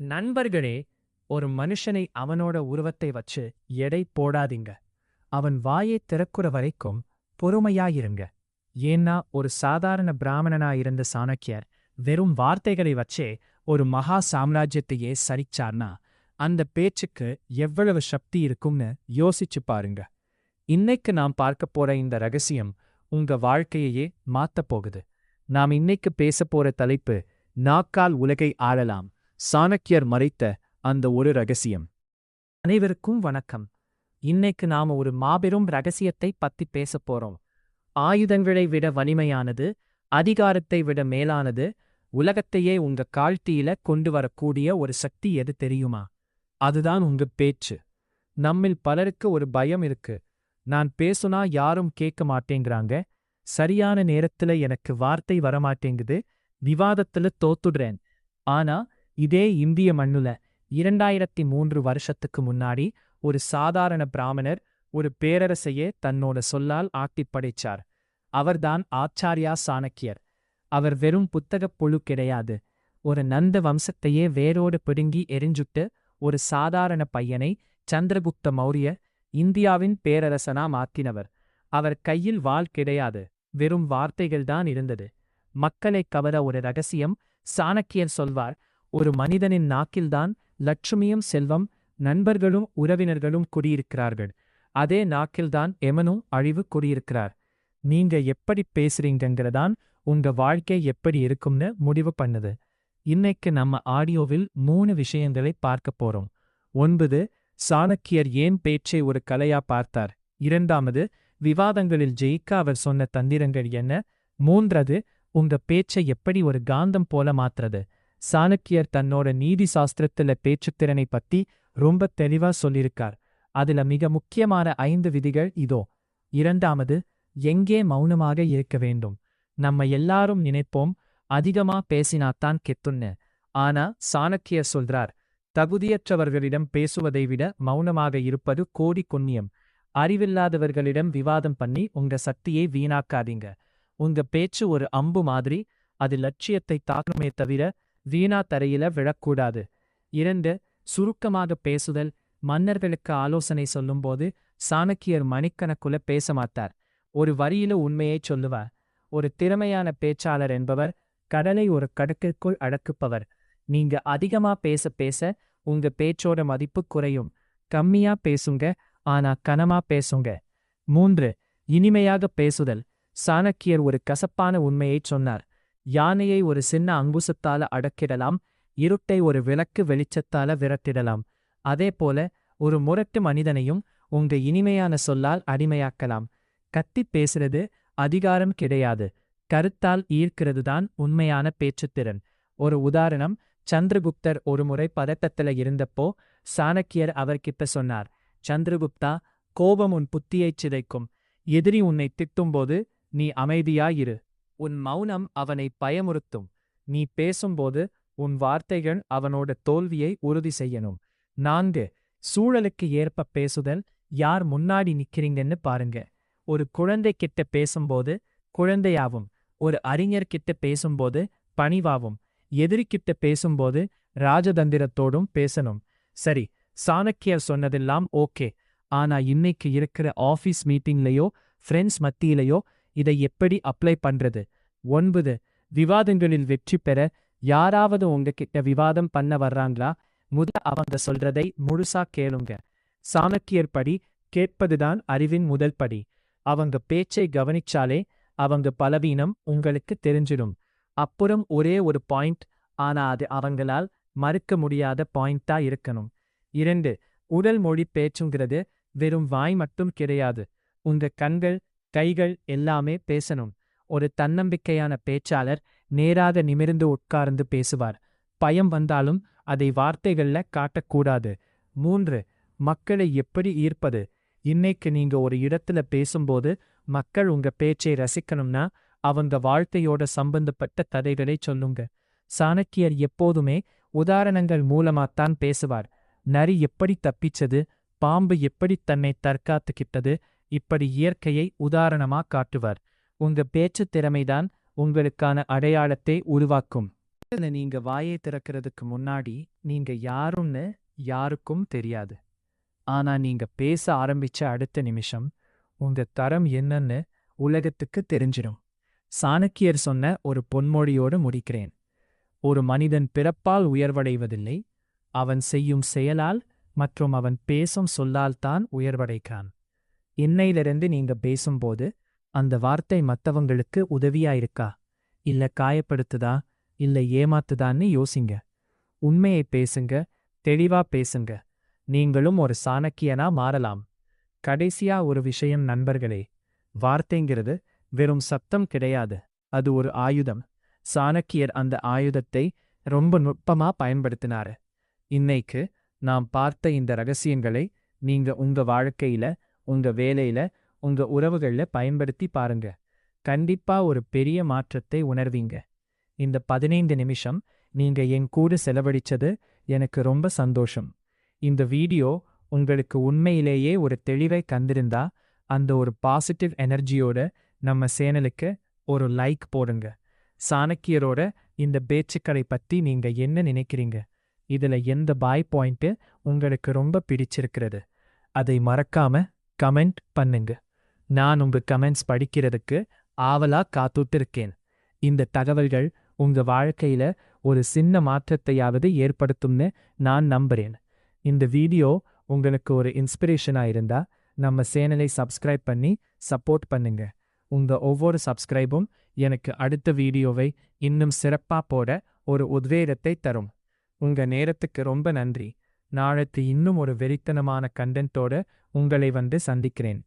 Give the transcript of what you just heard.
நண்பர்களே, ஒரு மனுஷனை அவனோட உருவத்தை வச்சு எடை போடாதீங்க. அவன் வாயை திறக்குற வரைக்கும் பொறுமையாயிருங்க. ஏன்னா ஒரு சாதாரண பிராமணனா இருந்த சாணக்கியர் வெறும் வார்த்தைகளை வச்சே ஒரு மகா சாம்ராஜ்யத்தையே சரிச்சார்னா அந்த பேச்சுக்கு எவ்வளவு சக்தி இருக்கும்னு யோசிச்சு பாருங்க. இன்னைக்கு நாம் பார்க்க போற இந்த ரகசியம் உங்க வாழ்க்கையையே மாத்தப் போகுது. நாம் இன்னைக்கு பேசப் போற தலைப்பு நாக்கால் உலகை ஆளலாம், சாணக்கியர் மறைத்த அந்த ஒரு ரகசியம். அனைவருக்கும் வணக்கம். இன்னைக்கு நாம ஒரு மாபெரும் ரகசியத்தை பத்தி பேசப் போறோம். ஆயுதங்களை விட வலிமையானது, அதிகாரத்தை விட மேலானது, உலகத்தையே உங்க கால்தீயில கொண்டு வரக்கூடிய ஒரு சக்தி எது தெரியுமா? அதுதான் உங்க பேச்சு. நம்மில் பலருக்கு ஒரு பயம் இருக்கு. நான் பேசுனா யாரும் கேட்க மாட்டேங்கிறாங்க, சரியான நேரத்துல எனக்கு வார்த்தை வரமாட்டேங்குது, விவாதத்துல தோத்துடுறேன். ஆனா இதே இந்திய மண்ணுல 2003 வருஷத்துக்கு முன்னாடி ஒரு சாதாரண பிராமணர் ஒரு பேரரசையே தன்னோட சொல்லால் ஆட்டிப் படைச்சார். அவர்தான் ஆச்சார்யா சாணக்கியர். அவர் வெறும் புத்தகப் புழு கிடையாது. ஒரு நந்த வம்சத்தையே வேரோடு பிடுங்கி எரிஞ்சுட்டு ஒரு சாதாரண பையனை, சந்திரகுப்த மௌரிய, இந்தியாவின் பேரரசனா மாற்றினவர். அவர் கையில் வாள் கிடையாது, வெறும் வார்த்தைகள்தான் இருந்தது. மக்களைக் கவர ஒரு ரகசியம். சாணக்கியர் சொல்வார், ஒரு மனிதனின் நாக்கில்தான் லட்சுமியும் செல்வம், நண்பர்களும் உறவினர்களும் குடியிருக்கிறார்கள். அதே நாக்கில்தான் எமனும் அழிவு குடியிருக்கிறார். நீங்க எப்படி பேசுறீங்கங்கிறதான் உங்க வாழ்க்கை எப்படி இருக்கும்னு முடிவு பண்ணுது. இன்னைக்கு நம்ம ஆடியோவில் 3 விஷயங்களை பார்க்கப் போறோம். 9, சாணக்கியர் ஏன் பேச்சை ஒரு கலையா பார்த்தார். 2, விவாதங்களில் ஜெயிக்க அவர் சொன்ன தந்திரங்கள் என்ன. 3, உங்க பேச்சை எப்படி ஒரு காந்தம் போல மாத்துறது. சாணக்கியர் தன்னோட நீதி சாஸ்திரத்துல பேச்சுத்திறனை பத்தி ரொம்ப தெளிவா சொல்லியிருக்கார். அதுல மிக முக்கியமான 5 விதிகள் இதோ. 2, எங்கே மௌனமாக இருக்க வேண்டும். நம்ம எல்லாரும் நினைப்போம், அதிகமா பேசினாத்தான் கெத்துன்னு. ஆனா சாணக்கியர் சொல்றார், தகுதியற்றவர்களிடம் பேசுவதை விட மௌனமாக இருப்பது கோடி புண்ணியம். அறிவில்லாதவர்களிடம் விவாதம் பண்ணி உங்க சக்தியை வீணாக்காதீங்க. உங்க பேச்சு ஒரு அம்பு மாதிரி, அது லட்சியத்தை தாக்குமே தவிர வீணா தரையில விழக்கூடாது. 2, சுருக்கமாக பேசுதல். மன்னர்களுக்கு ஆலோசனை சொல்லும்போது சாணக்கியர் மணிக்கணக்குல பேச மாட்டார். ஒரு வரியில உண்மையைச் சொல்லுவார். ஒரு திறமையான பேச்சாளர் என்பவர் கடலை ஒரு கடுக்கிற்குள் அடக்குப்பவர். நீங்க அதிகமா பேச பேச உங்க பேச்சோட மதிப்பு குறையும். கம்மியா பேசுங்க, ஆனா கனமா பேசுங்க. 3, இனிமையாக பேசுதல். சாணக்கியர் ஒரு கசப்பான உண்மையைச் சொன்னார். யானையை ஒரு சின்ன அங்குசத்தால அடக்கிடலாம், இருட்டை ஒரு விளக்கு வெளிச்சத்தால விரட்டிடலாம். அதேபோல ஒரு முரட்டு மனிதனையும் உங்க இனிமையான சொல்லால் அடிமையாக்கலாம். கத்திப் பேசுறது அதிகாரம் கிடையாது, கருத்தால் ஈர்க்கிறதுதான் உண்மையான பேச்சுத்திறன். ஒரு உதாரணம், சந்திரகுப்தர் ஒருமுறை பதட்டத்துல இருந்தப்போ சாணக்கியர் அவர்கிட்ட சொன்னார், சந்திரகுப்தா, கோபம் உன் புத்தியைச் சிதைக்கும். எதிரி உன்னை திட்டும்போது நீ அமைதியாயிரு. உன் மௌனம் அவனை பயமுறுத்தும். நீ பேசும்போது உன் வார்த்தைகள் அவனோட தோல்வியை உறுதி செய்யணும். 4, சூழலுக்கு ஏற்ப பேசுதல். யார் முன்னாடி நிக்கிறீங்கன்னு பாருங்க. ஒரு குழந்தை கிட்ட பேசும்போது குழந்தையாவும், ஒரு அறிஞர்கிட்ட பேசும்போது பணிவாவும், எதிரிக்கிட்ட பேசும்போது ராஜதந்திரத்தோடும் பேசணும். சரி, சாணக்கியர் சொன்னதெல்லாம் ஓகே. ஆனா இன்னைக்கு இருக்கிற ஆஃபீஸ் மீட்டிங்லையோ ஃப்ரெண்ட்ஸ் மத்தியிலையோ இதை எப்படி அப்ளை பண்றது? 9, விவாதங்களில் வெற்றி பெற. யாராவது உங்ககிட்ட விவாதம் பண்ண வர்றாங்களா, அவங்க சொல்றதை முழுசா கேளுங்க. சாணக்கியர் படி கேட்பதுதான் அறிவின் முதல் படி. அவங்க பேச்சை கவனிச்சாலே அவங்க பலவீனம் உங்களுக்கு தெரிஞ்சிடும். அப்புறம் ஒரே ஒரு பாயிண்ட், ஆனா அது அவங்களால் மறுக்க முடியாத பாயிண்டா இருக்கணும். 2, உடல் மொழி. பேச்சுங்கிறது வெறும் வாய் மட்டும் கிடையாது. உங்க கண்கள், கைகள் எல்லாமே பேசணும். ஒரு தன்னம்பிக்கையான பேச்சாளர் நேராக நிமிர்ந்து உட்கார்ந்து பேசுவார். பயம் வந்தாலும் அதை வார்த்தைகள்ல காட்டக்கூடாது. 3, மக்களை எப்படி ஈர்ப்பது. இன்னைக்கு நீங்க ஒரு இடத்துல பேசும்போது மக்கள் உங்க பேச்சை ரசிக்கணும்னா அவங்க வாழ்க்கையோட சம்பந்தப்பட்ட கதைகளை சொல்லுங்க. சாணக்கியர் எப்போதுமே உதாரணங்கள் மூலமாத்தான் பேசுவார். நரி எப்படி தப்பிச்சது, பாம்பு எப்படி தன்னை தற்காத்துக்கிட்டது, இப்படி இயற்கையை உதாரணமா காட்டுவார். உங்க பேச்சுத் திறமைதான் உங்களுக்கான அடையாளத்தை உருவாக்கும். நீங்க வாயை திறக்கிறதுக்கு முன்னாடி நீங்க யாருன்னு யாருக்கும் தெரியாது. ஆனா நீங்க பேச ஆரம்பிச்ச அடுத்த நிமிஷம் உங்க தரம் என்னன்னு உலகத்துக்கு தெரிஞ்சிடும். சாணக்கியர் சொன்ன ஒரு பொன்மொழியோடு முடிக்கிறேன். ஒரு மனிதன் பிறப்பால் உயர்வடைவதில்லை, அவன் செய்யும் செயலால் மற்றும் அவன் பேசும் சொல்லால்தான் உயர்வடைக்கான். இன்னையிலிருந்து நீங்க பேசும்போது அந்த வார்த்தை மத்தவங்களுக்கு உதவியா இருக்கா, இல்ல காயப்படுத்துதா, இல்ல ஏமாத்துதான்னு யோசிங்க. உண்மையை பேசுங்க, தெளிவா பேசுங்க. நீங்களும் ஒரு சாணக்கியனா மாறலாம். கடைசியா ஒரு விஷயம் நண்பர்களே, வார்த்தைங்கிறது வெறும் சத்தம் கிடையாது, அது ஒரு ஆயுதம். சாணக்கியர் அந்த ஆயுதத்தை ரொம்ப நுட்பமா பயன்படுத்தினாரு. இன்னைக்கு நாம் பார்த்த இந்த ரகசியங்களை நீங்க உங்க வாழ்க்கையில, உங்க வேலையில, உங்க உறவுகள்ல பயன்படுத்தி பாருங்க. கண்டிப்பா ஒரு பெரிய மாற்றத்தை உணர்வீங்க. இந்த 15 நிமிஷம் நீங்க என் கூட செலவழிச்சது எனக்கு ரொம்ப சந்தோஷம். இந்த வீடியோ உங்களுக்கு உண்மையிலேயே ஒரு தெளிவை கண்டிருந்தா அந்த ஒரு பாசிட்டிவ் எனர்ஜியோட நம்ம சேனலுக்கு ஒரு லைக் போடுங்க. சாணக்கியரோட இந்த பேச்சுக்களை பத்தி நீங்க என்ன நினைக்கிறீங்க? இதுல எந்த பாய் பாயிண்ட் உங்களுக்கு ரொம்ப பிடிச்சிருக்கிறது? அதை மறக்காம கமெண்ட் பண்ணுங்க. நான் உங்க கமெண்ட்ஸ் படிக்கிறதுக்கு ஆவலா காத்துட்டு இருக்கேன். இந்த தகவல்கள் உங்க வாழ்க்கையில ஒரு சின்ன மாற்றத்தையாவது ஏற்படுத்தும்னு நான் நம்புறேன். இந்த வீடியோ உங்களுக்கு ஒரு இன்ஸ்பிரேஷனா இருந்தா நம்ம சேனலை சப்ஸ்கிரைப் பண்ணி சப்போர்ட் பண்ணுங்க. உங்க ஒவ்வொரு சப்ஸ்கிரைபும் எனக்கு அடுத்த வீடியோவை இன்னும் சிறப்பா போட ஒரு உத்வேகத்தை தரும். உங்க நேரத்துக்கு ரொம்ப நன்றி. நாளைக்கு இன்னும் ஒரு வெறித்தனமான கண்டென்ட்டோட உங்களை வந்து சந்திக்கிறேன்.